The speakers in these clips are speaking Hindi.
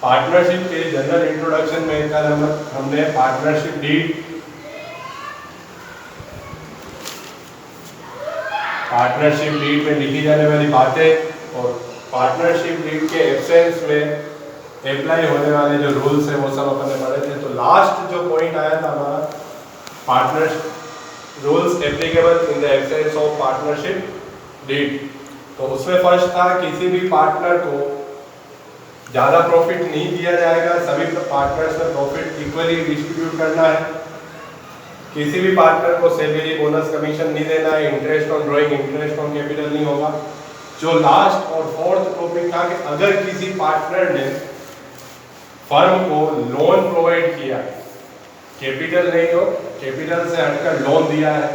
पार्टनरशिप के जनरल इंट्रोडक्शन में कल हमने पार्टनरशिप डीड, पार्टनरशिप डीड में लिखी जाने वाली बातें और पार्टनरशिप डीड के एब्सेंस में अप्लाई होने वाले जो रूल्स हैं वो सब अपन ने पढ़े थे। तो लास्ट जो पॉइंट आया था हमारा partnership rules applicable in the absence of partnership deed. तो उसमें फर्स्ट था किसी भी पार्टनर को ज़्यादा प्रॉफिट नहीं दिया जाएगा, सभी पार्टनर्स में प्रॉफिट इक्वली डिस्ट्रीब्यूट करना है। किसी भी पार्टनर को सैलरी बोनस कमीशन नहीं देना है, interest on drawing interest on capital नहीं होगा। जो लास्ट और फोर्थ टॉपिक था कि अगर किसी पार्टनर ने फर्म को लोन प्रोवाइड किया, कैपिटल नहीं हो, कैपिटल से हटकर लोन दिया है,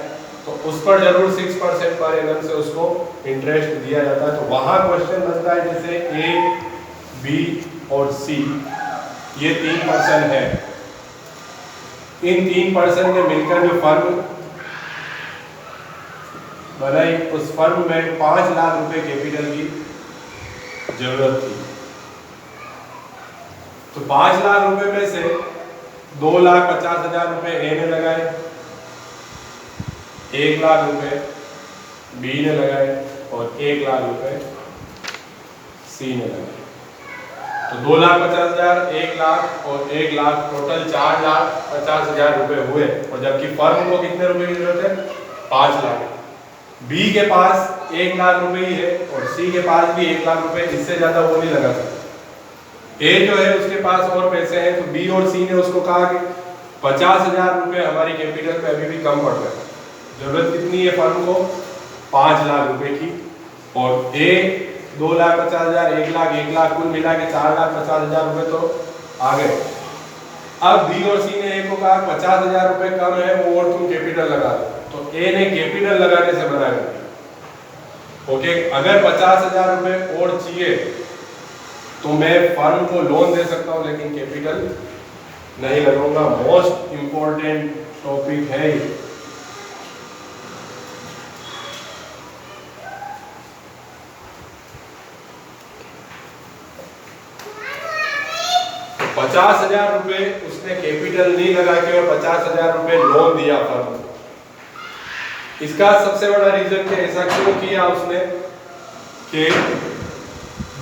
तो उस पर जरूर 6% पर एनम से उसको इंटरेस्ट दिया जाता है। तो वहां क्वेश्चन बनता है जैसे ए, बी और सी ये 3% है, इन 3% ने मिलकर जो फर्म बनाई उस फर्म में 5 लाख रुपए कैपिटल की जरूरत थी। तो 5 लाख रुपए में से 2,50,000 रुपए ए ने लगाए, 1 लाख रुपए बी ने लगाए और 1 लाख रुपए सी ने लगाए। तो 2,50,000, 1 लाख और 1 लाख टोटल 4,50,000 रुपए हुए। और जबकि फर्म को कितने रुपए की जरूरत है? 5 लाख। बी के पास 1 लाख रुपए ही है और सी के पास भी 1 लाख रुपए, इससे ज्यादा वो नहीं लगा सकता। ए जो है उसके पास और पैसे हैं, तो बी और सी ने उसको कहा कि 50,000 रुपए हमारी कैपिटल पे अभी भी कम पड़ रहा है, जरूरत कितनी है फर्म को? 5 लाख रुपए की। और ए 2,50,000, 1 लाख कुल मिला के 4,50,000 रुपए तो आ गए। अब बी और सी ने ए को कहा 50,000 रुपए कम है, वो और तुम कैपिटल लगा दो। तो ए ने कैपिटल लगाने से मना कर दिया। ओके, अगर 50,000 रुपए और चाहिए तो मैं फर्म को लोन दे सकता हूं, लेकिन कैपिटल नहीं लगाऊंगा। मोस्ट इंपॉर्टेंट टॉपिक है ये। 50,000 रुपए उसने कैपिटल नहीं लगा के और 50,000 रुपए लोन दिया फर्म। इसका सबसे बड़ा रीजन कि ऐसा क्यों किया उसने कि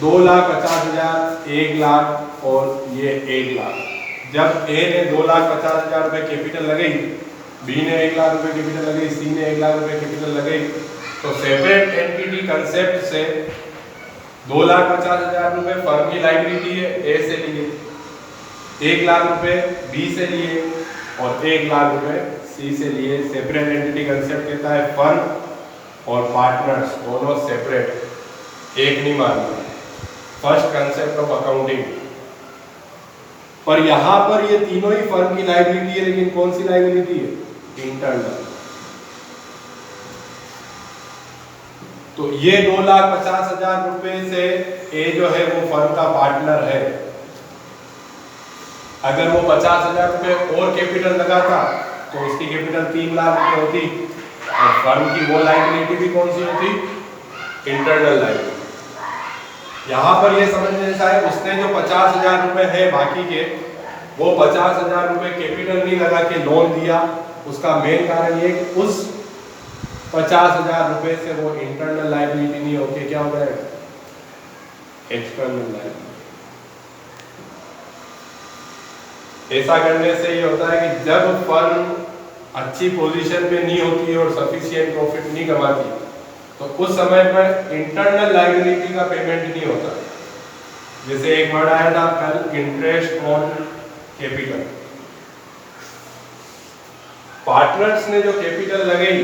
2,50,000, 1 लाख और ये 1 लाख। जब ए ने 2,50,000 रुपए कैपिटल लगाई, बी ने 1 लाख रुपए कैपिटल लगाई, सी ने 1 लाख रुपए कैपिटल लगाई, तो सेपरेट एंटिटी कंसेप्ट से 2,50,000 रुपए फर्म की लायबिलिटी है, ए से लिए, 1 लाख रुपए बी से लिए और 1 लाख रुपए सी से लिए। सेपरेट एंटिटी कंसेप्ट कहता है फर्म और पार्टनर्स दोनों सेपरेट, एक नहीं मानना, फर्स्ट कंसेप्ट ऑफ अकाउंटिंग। पर यहां पर ये तीनों ही फर्म की लायबिलिटी है, लेकिन कौन सी लायबिलिटी है? इंटरनल। तो ये 2,50,000 रुपए से ए जो है वो फर्म का पार्टनर है। अगर वो 50,000 रुपए और कैपिटल लगाता तो उसकी कैपिटल 3 लाख रुपए होती और फर्म की वो लायबिलिटी भी कौन सी होती? Internal liability. यहाँ पर ये समझने जैसा है, उसने जो 50,000 रुपए है बाकी के, वो 50,000 रुपए कैपिटल नहीं लगा के लोन दिया। उसका मेन कारण ये कि उस 50,000 रुपए से वो इंटरनल लायबिलिटी नहीं होके क्या हो जाएगा? External liability. ऐसा करने से ये होता है कि जब फर्म अच्छी पोजीशन पे नहीं होती और सफिशिएंट प्रॉफिट नहीं कमाती, तो उस समय पर इंटरनल लायबिलिटी का पेमेंट नहीं होता। जैसे एक वर्ड आया था कल, इंटरेस्ट ऑन कैपिटल। पार्टनर्स ने जो कैपिटल लगाई,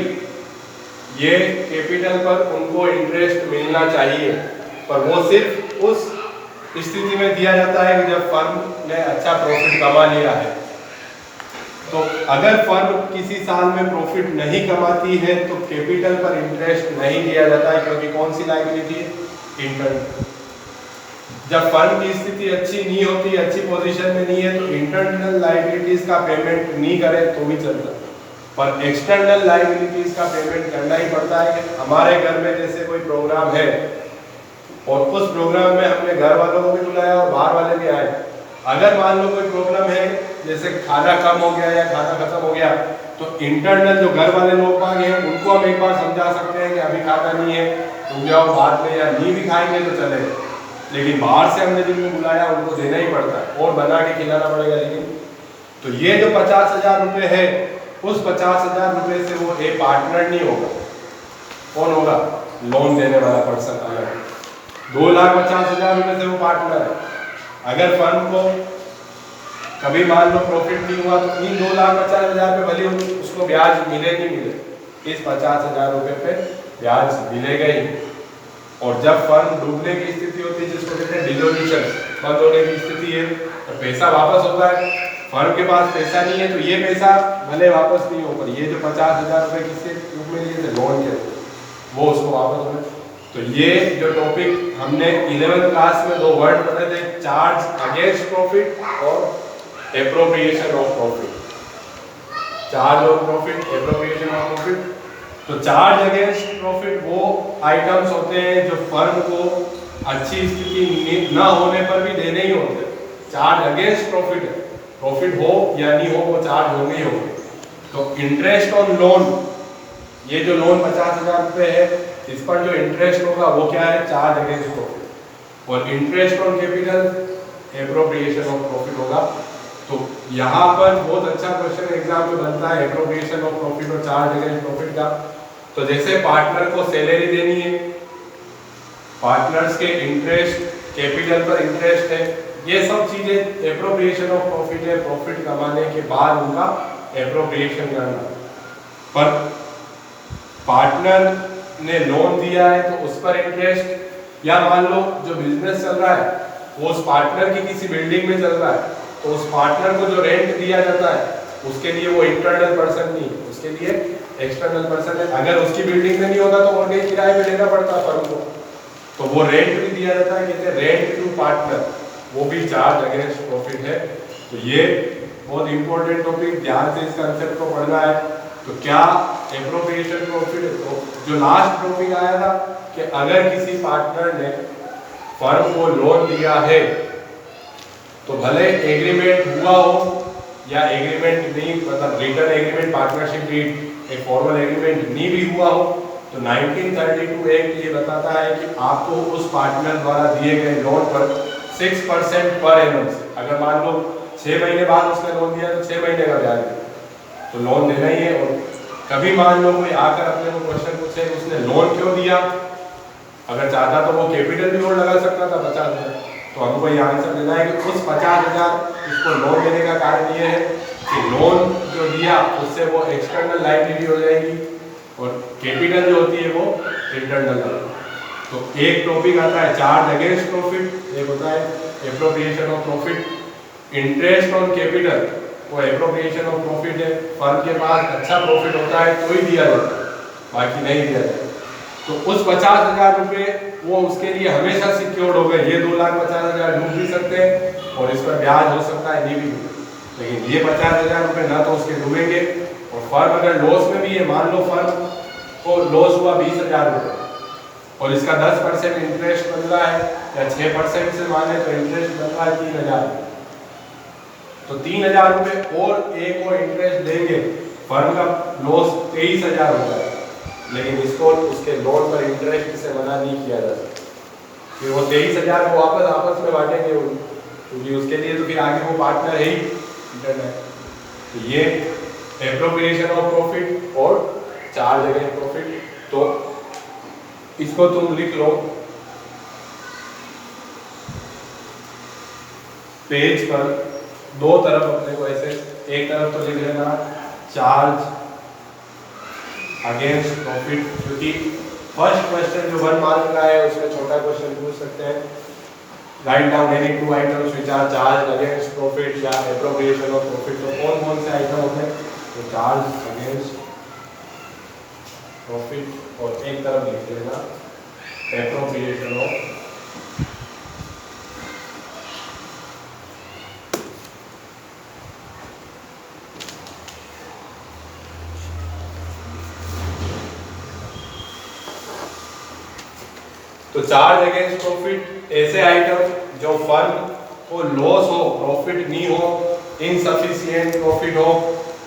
ये कैपिटल पर उनको इंटरेस्ट मिलना चाहिए, पर वो सिर्फ उस स्थिति में दिया जाता है कि जब फर्म ने अच्छा प्रॉफिट कमा लिया है। तो अगर फर्म किसी साल में प्रॉफिट नहीं कमाती है तो कैपिटल पर इंटरेस्ट नहीं दिया जाता है, क्योंकि कौन सी लायबिलिटी है? इंटरनल। जब फर्म की स्थिति अच्छी नहीं होती, अच्छी पोजीशन में नहीं है, तो इंटरनल लायबिलिटीज का पेमेंट नहीं करे तो भी चलता, पर एक्सटर्नल लायबिलिटीज का पेमेंट करना ही पड़ता है। कि हमारे घर में जैसे कोई प्रोग्राम है और उस प्रोग्राम में हमने घर वालों को भी बुलाया और बाहर वाले भी आए, अगर मान लो कोई प्रॉब्लम है, जैसे खाना कम हो गया या खाना खत्म हो गया, तो इंटरनल जो घर वाले लोग हैं उनको हम एक बार समझा सकते हैं कि अभी खाना नहीं है, तुम जाओ बाद में, या नहीं भी खाएंगे तो चलेगा। लेकिन बाहर से हमने जिनको बुलाया उनको देना ही पड़ता है और बना के खिलाना पड़ेगा। लेकिन तो ये जो 50,000 रुपये है, उस 50,000 रुपये से वो एक पार्टनर नहीं होगा। कौन होगा? लोन देने वाला पर्सन। अलग 2,50,000 रुपये से वो पार्टनर है। अगर फर्म को कभी मान लो प्रॉफिट नहीं हुआ तो इन 2,50,000 पे भले उसको ब्याज मिले नहीं मिले, इस 50,000 रुपये पे ब्याज मिलेगा ही। और जब फर्म डूबने की स्थिति होती है, जिसको कहते हैं डिसोल्यूशन, बंद होने की स्थिति है, तो पैसा वापस होता है। फर्म के पास पैसा नहीं है तो ये पैसा भले वापस नहीं हो, पर ये जो 50,000 रुपये किसके रूप में लिए थे? लोन के, वो उसको वापस होगा। तो ये जो टॉपिक हमने 11th क्लास में दो वर्ड पढ़े थे, चार्ज अगेंस्ट प्रॉफिट और appropriation of profit. Charge of profit, appropriation of profit. तो चार्ज अगेंस्ट प्रॉफिट वो आइटम्स होते हैं जो फर्म को अच्छी स्थिति न होने पर भी देने ही होते हैं। चार्ज अगेंस्ट प्रॉफिट है, प्रॉफिट हो या नहीं हो वो चार्ज होंगे ही होंगे। तो इंटरेस्ट ऑन लोन, ये जो लोन 50,000 रुपये है, इस पर जो इंटरेस्ट होगा वो क्या है? Charge against profit. और interest on capital, appropriation of profit होगा। तो यहाँ पर बहुत अच्छा क्वेश्चन एग्जाम में बनता है एप्रोप्रिएशन ऑफ प्रॉफिट और चार्ज अगेंस्ट प्रॉफिट का। तो जैसे पार्टनर को सैलरी देनी है, पार्टनर्स के इंटरेस्ट, कैपिटल पर इंटरेस्ट है, ये सब चीजें एप्रोप्रिएशन ऑफ प्रॉफिट है। प्रॉफिट कमाने के बाद उनका एप्रोप्रिएशन करना। पर पार्टनर ने लोन दिया है तो उस पर इंटरेस्ट, या मान लो जो बिजनेस चल रहा है वो उस पार्टनर की किसी बिल्डिंग में चल रहा है, तो उस पार्टनर को जो रेंट दिया जाता है उसके लिए वो इंटरनल पर्सन नहीं, उसके लिए एक्सटर्नल पर्सन है। अगर उसकी बिल्डिंग में नहीं होता तो और कहीं किराए पे लेना पड़ता है फर्म को, तो वो रेंट भी दिया जाता है, कहते हैं रेंट टू पार्टनर, वो भी चार्ज अगेंस्ट प्रॉफिट है। तो ये बहुत इंपॉर्टेंट टॉपिक, ध्यान से इस कंसेप्ट को पढ़ना है। तो क्या एप्रोप्रिएशन प्रॉफिट, तो जो लास्ट टॉपिक आया था कि अगर किसी पार्टनर ने फर्म को लोन दिया है तो भले एग्रीमेंट हुआ हो या एग्रीमेंट नहीं, मतलब रिटर्न एग्रीमेंट, पार्टनरशिप डीड, एक फॉर्मल एग्रीमेंट नहीं भी हुआ हो, तो 1932 एक्ट ये बताता है कि आपको उस पार्टनर द्वारा दिए गए लोन पर 6% पर एनम से, अगर मान लो 6 महीने बाद उसने लोन दिया तो 6 महीने का ब्याज तो लोन देना ही है। और कभी मान लो कोई आकर अपने को क्वेश्चन पूछे उसने लोन क्यों दिया, अगर चाहता तो वो कैपिटल भी और लगा सकता था 50,000, तो हमको ये आंसर देना है कि उस 50,000 उसको लोन देने का कारण ये है कि लोन जो दिया उससे वो एक्सटर्नल लायबिलिटी हो जाएगी और कैपिटल जो होती है वो इंटरनल। तो एक टॉपिक आता है चार्ज अगेंस्ट प्रॉफिट, एक होता है appropriation of profit. Interest on capital वो एप्रोप्रिएशन ऑफ प्रॉफिट है, फर्म के पास अच्छा प्रॉफिट होता है तो ही दिया जाता है, बाकी नहीं दिया जाता। तो उस 50,000 रुपये वो उसके लिए हमेशा सिक्योर्ड हो गए। ये 2,50,000 डूब भी सकते हैं और इस पर ब्याज हो सकता है, नहीं भी, लेकिन ये 50,000 रुपये ना तो उसके डूबेंगे। और फर्म अगर लॉस में भी है, मान लो फर्म को लॉस हुआ 20,000 रुपये और इसका 10% इंटरेस्ट बन रहा है, या 6% से माने तो इंटरेस्ट बन रहा है 3,000, तो 3,000 रुपये और एक और इंटरेस्ट देंगे, फर्म का लॉस 23,000 होता है। लेकिन इसको उसके लोन पर इंटरेस्ट से मना नहीं किया जा सकता, फिर वो 23,000 को वापस आपस में बांटेंगे, क्योंकि उसके लिए तो फिर आगे वो पार्टनर है ही इंटरनेट। तो ये एप्रोप्रिएशन ऑफ प्रॉफिट और चार्ज अगेंस्ट प्रॉफिट, तो इसको तुम लिख लो पेज पर, दो तरफ अपने को ऐसे, एक तरफ तो लिख लेना चार्ज अगेंस्ट प्रॉफिट, क्योंकि फर्स्ट क्वेश्चन जो 1 मार्क का है उसमें छोटा क्वेश्चन पूछ सकते हैं। Write down any 2 items which are charge against profit या एप्रोप्रिएशन ऑफ प्रॉफिट। तो कौन कौन से आइटम होते हैं? तो चार्ज अगेंस्ट प्रॉफिट, और एक तरफ लिख लेना एप्रोप्रिएशन ऑफ। तो चार्ज अगेंस्ट प्रॉफिट ऐसे आइटम जो फर्म वो लॉस हो, प्रॉफिट नहीं हो, इनसफिशिएंट प्रॉफिट हो,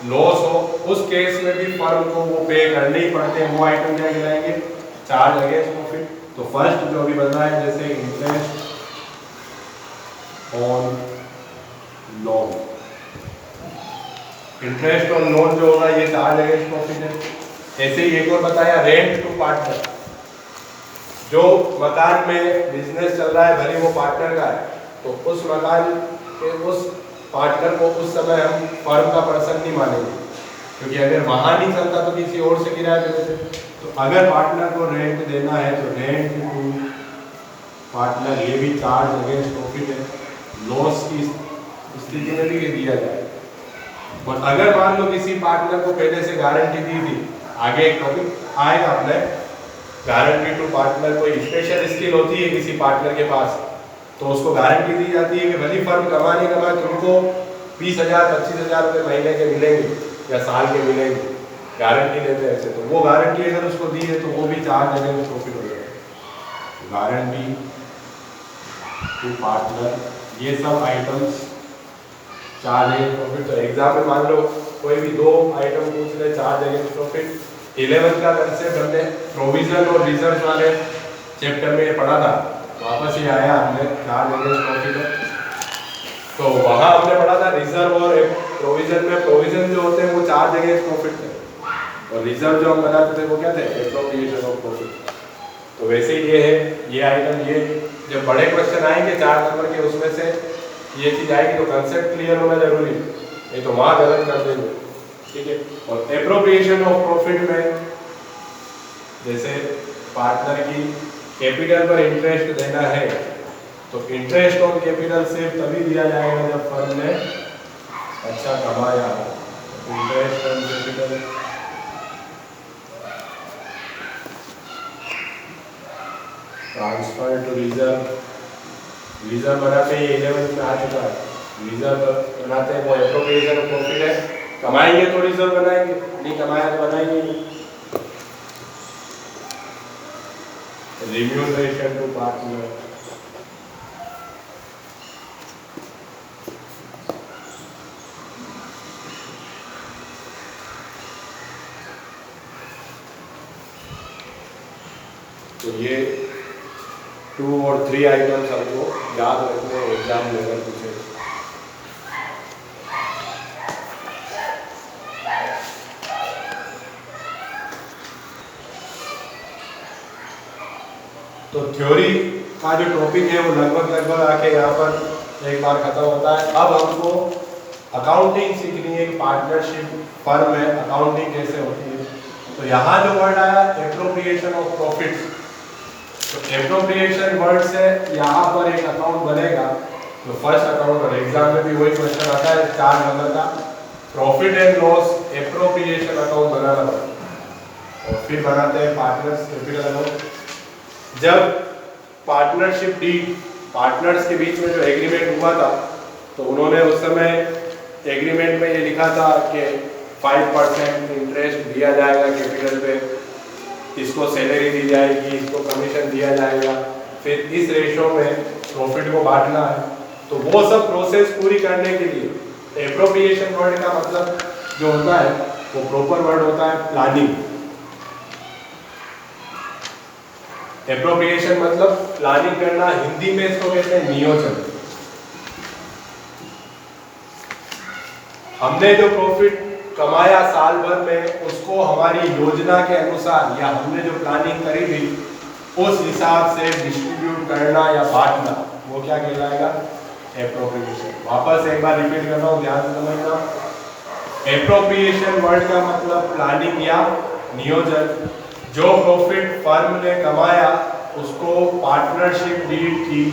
लॉस हो, उस केस में भी फर्म को वो पे करने ही पड़ते हैं। वो आइटम क्या कहलाएंगे? Charge against profit. तो फर्स्ट जो अभी बन रहा है, जैसे interest on loan, interest on loan जो होगा ये चार्ज अगेंस्ट प्रॉफिट है। ऐसे ही एक और बताया, रेंट टू पार्टनर। जो मकान में बिजनेस चल रहा है, भले वो पार्टनर का है, तो उस मकान के उस पार्टनर को उस समय हम फर्म का पर्सन नहीं मानेंगे, क्योंकि अगर वहां नहीं चलता तो किसी और से किराया दे देते। तो अगर पार्टनर को रेंट देना है तो रेंट टू पार्टनर, ये भी चार्ज अगेंस्ट प्रॉफिट है, लॉस की स्थिति में भी दिया जाए। और अगर मान लो किसी पार्टनर को पहले से गारंटी दी थी, आगे एक टॉपिक आएगा अपने, गारंटी टू पार्टनर, कोई स्पेशल स्किल होती है किसी पार्टनर के पास, तो उसको गारंटी दी जाती है कि भली फर्म कमाने तुमको 20,000 25,000 रुपये महीने के मिलेंगे या साल के मिलेंगे, गारंटी देते हैं ऐसे। तो वो गारंटी अगर उसको दी है तो वो भी चार्ज अगेंस्ट प्रॉफिट हो जाएगा। गारंटी टू पार्टनर, ये सब आइटम्स चार्ज अगेंस्ट प्रॉफिट। तो एग्जाम में मान लो कोई भी दो आइटम पूछ रहे चार्ज अगेंस्ट प्रॉफिट, 11th का कंसेप्ट हमने प्रोविजन और रिजर्व वाले चैप्टर में पढ़ा था, वापस ही आया हमने चार्ज अगेंस्ट प्रॉफिट है। तो वहाँ हमने पढ़ा था रिजर्व और प्रोविजन में, प्रोविजन जो होते हैं वो चार्ज अगेंस्ट प्रॉफिट थे, और रिजर्व जो हम बनाते थे वो क्या थे? Appropriation of profit. तो वैसे ही ये है, ये आइटम, ये जब बड़े क्वेश्चन आएंगे 4 नंबर के, उसमें से ये चीज आएगी तो कंसेप्ट क्लियर होना जरूरी है, नहीं तो वहाँ गलत कर देंगे, ठीक है। और एप्रोप्रिएशन ऑफ प्रॉफिट में जैसे पार्टनर की कैपिटल पर इंटरेस्ट देना है, तो इंटरेस्ट ऑन कैपिटल सिर्फ तभी दिया जाएगा जब फर्म ने अच्छा कमाया। Interest on capital transfer to reserve, reserve बनाते ही 11th में आ चुका है, रिजर्व बनाते हैं वो एप्रोप्रिएशन ऑफ प्रॉफिट है, कमाएंगे तो रिजर्व बनाएंगे, नहीं कमाया तो बनाएंगे नहीं। रिम्यूनरेशन टू पार्टनर, तो ये 2 और 3 आइटम्स हमको याद रखने एग्जाम में अगर पूछे। तो थ्योरी का जो टॉपिक है वो लगभग आके यहाँ पर एक बार खत्म होता है। अब हमको अकाउंटिंग सीखनी है, पार्टनरशिप फर्म में अकाउंटिंग कैसे होती है। तो यहाँ जो वर्ड आया एप्रोप्रिएशन ऑफ प्रॉफिट्स, तो एप्रोप्रिएशन वर्ड से यहाँ पर एक अकाउंट बनेगा, तो फर्स्ट अकाउंट, और एग्जाम में भी वही क्वेश्चन आता है 4 नंबर का, profit and loss appropriation account बनाना पड़ेगा। और फिर बनाते हैं पार्टनर्स कैपिटल अकाउंट। जब पार्टनरशिप डीड, पार्टनर्स के बीच में जो एग्रीमेंट हुआ था, तो उन्होंने उस समय एग्रीमेंट में ये लिखा था कि 5% इंटरेस्ट दिया जाएगा कैपिटल पे, इसको सैलरी दी जाएगी, इसको कमीशन दिया जाएगा, फिर इस रेशो में प्रॉफिट को बांटना है। तो वो सब प्रोसेस पूरी करने के लिए एप्रोप्रिएशन वर्ड का मतलब जो होता है वो प्रॉपर वर्ड होता है प्लानिंग। एप्रोप्रिएशन मतलब प्लानिंग करना, हिंदी में इसको कहते हैं नियोजन। हमने जो प्रॉफिट कमाया साल भर में, उसको हमारी योजना के अनुसार या हमने जो प्लानिंग करी थी उस हिसाब से डिस्ट्रीब्यूट करना या बांटना, वो क्या कहलाएगा? एप्रोप्रिएशन। वापस एक बार रिपीट कर रहा हूँ, ध्यान से समझना। एप्रोप्रिएशन वर्ड का मतलब प्लानिंग या नियोजन। जो प्रॉफिट फर्म ने कमाया उसको पार्टनरशिप डीड की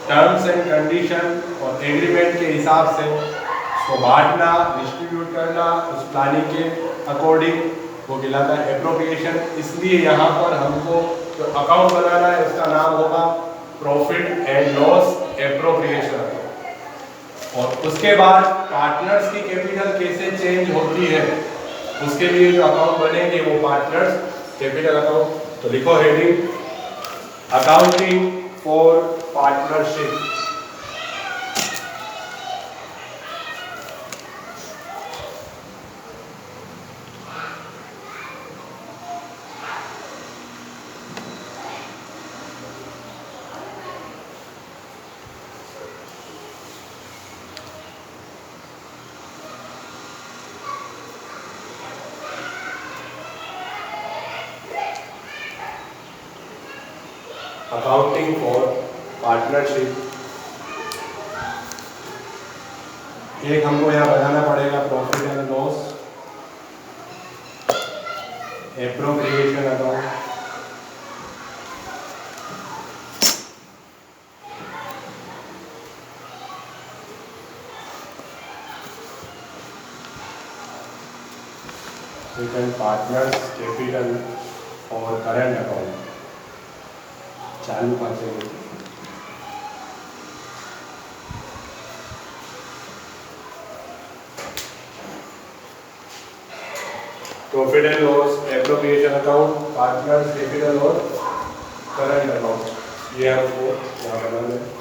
टर्म्स एंड कंडीशन और एग्रीमेंट के हिसाब से उसको बांटना, डिस्ट्रीब्यूट करना उस प्लानिंग के अकॉर्डिंग, वो कहलाता है एप्रोप्रिएशन। इसलिए यहाँ पर हमको जो अकाउंट बनाना है उसका नाम होगा profit and loss appropriation account. और उसके बाद पार्टनर्स की कैपिटल कैसे चेंज होती है उसके लिए जो अकाउंट बनेंगे वो पार्टनर्स कैपिटल अकाउंट। तो लिखो heading accounting for partnership. Accounting for partnership. एक हमको यहाँ बताना पड़ेगा profit and loss, appropriation account, partners capital और करंट अकाउंट, चालू खाते में। Profit and loss, appropriation account, partners capital और करंट अकाउंट, ये हमको यहाँ बनाना है।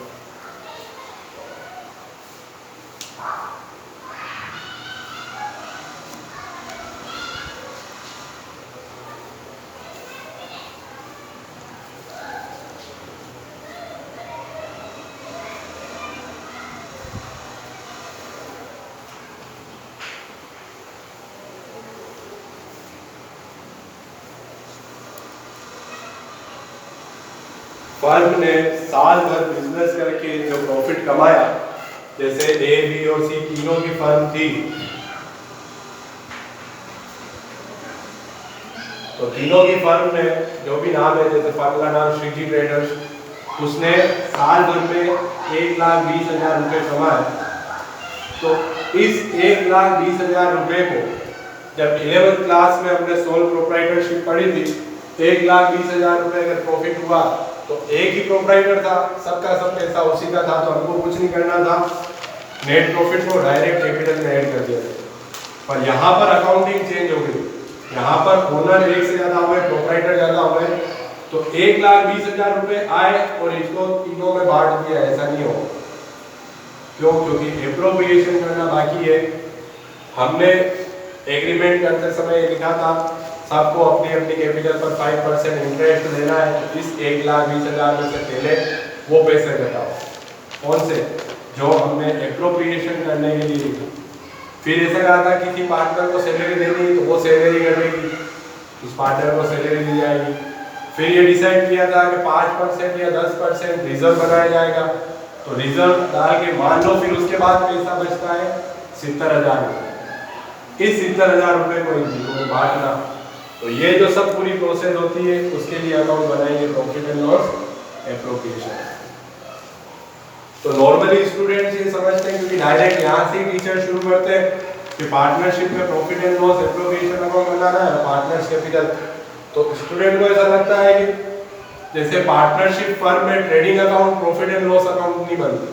फर्म ने साल भर बिजनेस करके जो प्रॉफिट कमाया, जैसे ए, बी और सी तीनों की फर्म थी, तो तीनों की फर्म ने जो भी नाम है, जैसे फर्म का नाम श्रीजी ट्रेडर्स, उसने साल भर में 1,20,000 रुपये कमाए। तो इस 1,20,000 रुपये को जब 11th क्लास में हमने सोल प्रोप्राइटरशिप पढ़ी थी, 1,20,000 रुपये अगर प्रॉफिट हुआ तो एक ही प्रोप्राइटर था, सबका सब पैसा उसी का था, तो हमको कुछ नहीं करना था, नेट प्रॉफिट को डायरेक्ट कैपिटल में ऐड कर दिया था। पर यहाँ पर अकाउंटिंग चेंज हो गई, यहाँ पर ओनर एक से ज़्यादा हुए, प्रोप्राइटर ज़्यादा हुए, तो 1,20,000 रुपये आए और इसको तीनों में बांट दिया। ऐसा नहीं हो, क्यों? क्योंकि एप्रोप्रिएशन करना बाकी है। हमने एग्रीमेंट करते समय लिखा था सबको अपनी अपनी कैपिटल पर 5% इंटरेस्ट देना है, तो इस 1,20,000 में से पहले वो पैसे घटाओ, कौन से? जो हमने एप्रोप्रिएशन करने के लिए लिखा। फिर ऐसा कहा था किसी पार्टनर को सैलरी देनी, तो वो सैलरी कटेगी, उस पार्टनर को सैलरी दी जाएगी। फिर ये डिसाइड किया था कि 5% या 10% रिजर्व बनाया जाएगा, तो रिजर्व डाल के मान लो, फिर उसके बाद पैसा बचता है 70,000 रुपये। इस 70,000 रुपये को इन बांटना, तो ये जो सब पूरी प्रोसेस होती है उसके लिए अकाउंट बनाएंगे प्रॉफिट एंड लॉस, एप्रोप्रिएशन। तो नॉर्मली स्टूडेंट्स ये समझते हैं, क्योंकि डायरेक्ट यहाँ से टीचर शुरू करते हैं कि पार्टनरशिप में profit and loss, appropriation account बनाना है, पार्टनर्स कैपिटल। तो स्टूडेंट को ऐसा लगता है कि जैसे पार्टनरशिप फर्म में trading account, profit and loss account नहीं बनते,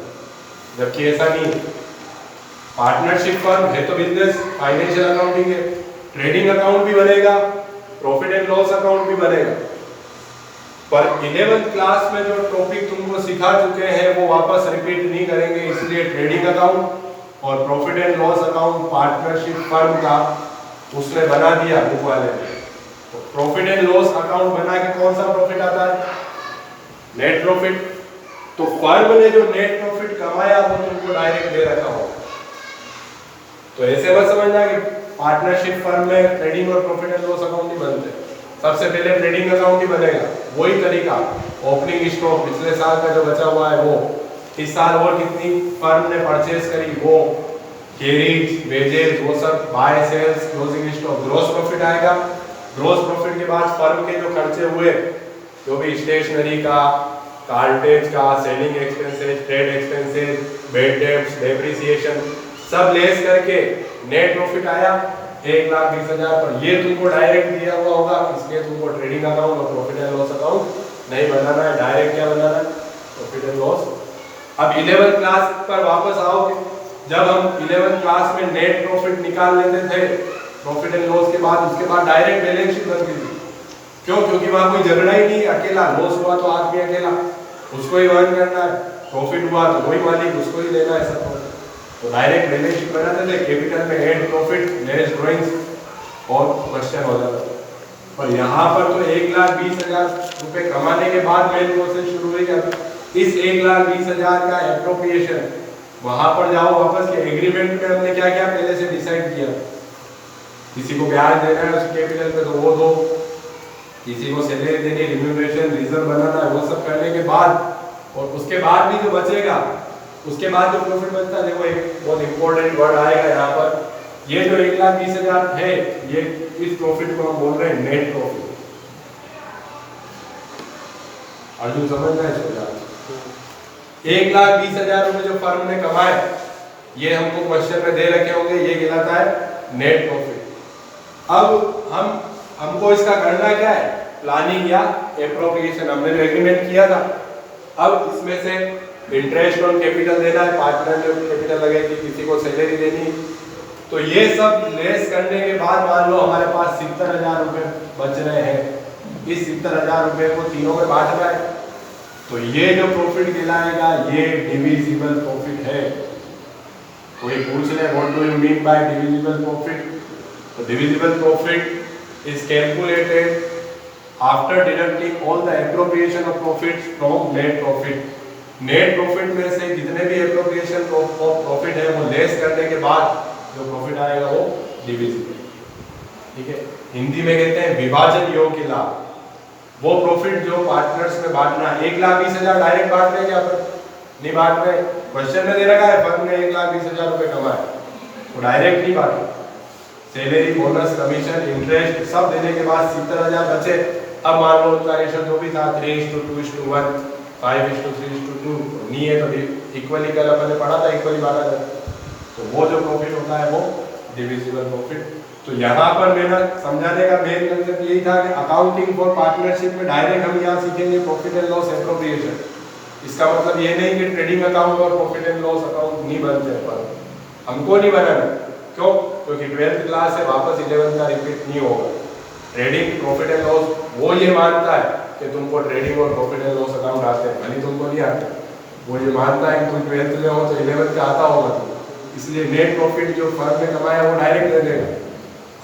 जबकि ऐसा नहीं है। पार्टनरशिप फर्म है तो बिजनेस, फाइनेंशियल अकाउंटिंग है, ट्रेडिंग अकाउंट भी बनेगा, प्रॉफिट एंड लॉस अकाउंट भी बनेगा। पर 11th क्लास में जो टॉपिक तुमको सिखा चुके हैं वो वापस रिपीट नहीं करेंगे, इसलिए ट्रेडिंग अकाउंट और profit and loss account partnership firm का उसने बना दिया बुक वाले ने। तो प्रॉफिट एंड लॉस अकाउंट बना के कौन सा प्रॉफिट आता है? Net profit. तो फर्म ने जो नेट प्रॉफिट कमाया वो तुमको डायरेक्ट दे रखा हो, तो ऐसे मत समझना कि पार्टनरशिप फर्म में ट्रेडिंग और प्रॉफिट एंड लॉस अकाउंट नहीं बनते। सबसे पहले ट्रेडिंग अकाउंट ही बनेगा, वही तरीका, ओपनिंग स्टॉक पिछले साल का जो बचा हुआ है वो, इस साल और कितनी फर्म ने परचेज करी वो, कैरीज, वेजेस, वो सब, by sales, closing stock, gross profit आएगा। ग्रॉस प्रॉफिट के बाद फर्म के जो खर्चे हुए, जो भी स्टेशनरी का, कार्टेज का, selling expenses, trade expenses, bed debts, depreciation, सब लेस करके नेट प्रॉफिट आया 1,20,000 पर। ये तुमको डायरेक्ट दिया हुआ होगा, इसलिए तुमको ट्रेडिंग अकाउंट और प्रॉफिट एंड लॉस अकाउंट नहीं बनाना है, डायरेक्ट क्या बनाना है? Profit and loss. अब 11th क्लास पर वापस आओगे, जब हम 11th क्लास में नेट प्रॉफिट निकाल लेते थे प्रॉफिट एंड लॉस के बाद, उसके बाद डायरेक्ट बैलेंस शीट बन गई थी। क्यों? क्योंकि वहां कोई झगड़ा ही नहीं, अकेला लॉस हुआ तो आदमी अकेला, उसको ही अर्न करना है, प्रॉफिट हुआ तो वही मालिक, उसको ही लेना है सब। तो डायरेक्ट बैलेंस शीट बनाते थे, कैपिटल में ऐड प्रॉफिट, लेस ड्राइंग्स और क्वेश्चन हो जाता था। पर यहाँ पर तो 1,20,000 रुपये कमाने के बाद मेन प्रोसेस शुरू हुई। इस 1,20,000 का एप्रोप्रिएशन, वहां पर जाओ वापस के एग्रीमेंट में हमने क्या क्या पहले से डिसाइड किया, किसी को ब्याज देना है उस कैपिटल पे तो वो दो, किसी को सैलरी देनी, रिम्यूनरेशन, रिजर्व बनाना, वो सब करने के बाद और उसके बाद भी जो बचेगा, उसके बाद जो प्रॉफिट बचता है, देखो एक बहुत इंपॉर्टेंट वर्ड आएगा यहाँ पर, ये जो 1,20,000 है, ये इस प्रॉफिट को हम बोल रहे हैं नेट प्रॉफिट। अर्जुन समझ रहे हैं? 1,20,000 रुपए जो फर्म ने कमाए, ये हमको क्वेश्चन में दे रखे होंगे, ये कहलाता है नेट प्रॉफिट। अब हमको इसका करना क्या है, प्लानिंग या एप्रोप्रिएशन। हमने जो एग्रीमेंट किया था, अब इसमें से इंटरेस्ट ऑन कैपिटल देना है, पार्टनर जो कैपिटल लगेगी, किसी को सैलरी देनी, तो ये सब लेस करने के बाद मान लो हमारे पास 70,000 रुपए बच रहे हैं। इस 70,000 रुपए को तीनों में बांटना है, तो ये जो प्रॉफिट कहलाएगा ये डिविजिबल प्रॉफिट है। कोई पूछ ले what do you mean by divisible profit? तो divisible profit is calculated after deducting all the appropriation of profits from net profit. Net profit में से जितने भी एप्रोप्रिएशन ऑफ प्रॉफिट है वो लेस करने के बाद जो प्रॉफिट आएगा वो डिविजिबल। ठीक है, हिंदी में कहते हैं विभाजन योग्य लाभ। वो प्रॉफिट जो पार्टनर्स में बांटना, 1,20,000 डायरेक्ट बांट रहे, क्या नहीं बांट रहे? क्वेश्चन में दे रखा है फर्म ने 1,20,000 रुपए कमाए, वो डायरेक्ट नहीं बांटे। सैलरी, बोनस, कमीशन, इंटरेस्ट सब देने के बाद 70,000 बचे। अब मान लो उनका रेशो जो भी था 3:2:1, 5:3:2, नहीं है तो इक्वली, कल अपन ने पढ़ा था इक्वली बांटा जाता, तो वो जो प्रॉफिट होता है वो डिविजिबल प्रॉफिट। तो यहाँ पर मेरा समझाने का मेन कंसेप्ट यही था कि अकाउंटिंग फॉर पार्टनरशिप में डायरेक्ट हम यहाँ सीखेंगे प्रॉफिट एंड लॉस एप्रोप्रिएशन। इसका मतलब ये नहीं कि ट्रेडिंग अकाउंट और प्रॉफिट एंड लॉस अकाउंट नहीं बनते, पर हमको नहीं बनाना। क्यों? क्योंकि 12th क्लास से वापस 11th का रिपीट नहीं होगा। ट्रेडिंग, प्रॉफिट एंड लॉस, वो ये मानता है कि तुमको ट्रेडिंग और प्रॉफिट एंड लॉस अकाउंट आते हैं, भले तुमको नहीं आते। वो ये मानता है कि तुम 12th में हो तो 11th का आता होगा तुमको, इसलिए नेट प्रॉफिट जो फर्म ने कमाया वो डायरेक्ट ले लेगा।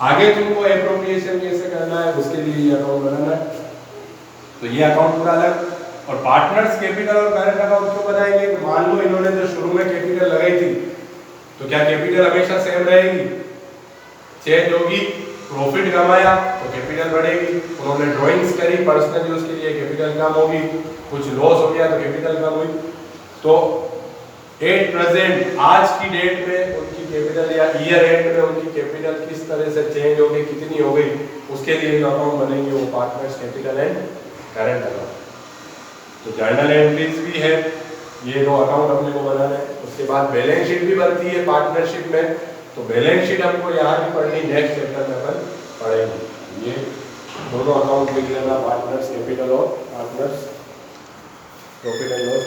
आगे तुमको एप्रोप्रिएशन कैसे करना है उसके लिए ये अकाउंट बनाना है, तो ये अकाउंट पूरा अलग। और पार्टनर्स कैपिटल और करंट अकाउंट क्यों बनाएंगे? मान लो इन्होंने जो शुरू में कैपिटल लगाई थी, तो क्या कैपिटल हमेशा सेम रहेगी? चेंज होगी? प्रॉफिट कमाया तो कैपिटल बढ़ेगी, उन्होंने ड्राइंग्स करी पर्सनल यूज के लिए, कैपिटल कम होगी, कुछ लॉस हो गया तो कैपिटल कम हुई। तो एट प्रेजेंट, आज की डेट में उनकी कैपिटल या ईयर एंड में उनकी कैपिटल किस तरह से चेंज हो गई, कितनी हो गई, उसके लिए जो अकाउंट बनेंगे वो partners capital and current account. तो जर्नल एंट्रीज भी है, ये दो अकाउंट अपने को बनाना है। उसके बाद बैलेंस शीट भी बनती है पार्टनरशिप में, तो बैलेंस शीट हमको यहाँ भी पढ़नी, नेक्स्ट चैप्टर में अपन पढ़ेंगे। ये दोनों अकाउंट लिख लेना, पार्टनर्स कैपिटल और पार्टनर्स प्रॉफिट एंड लॉस।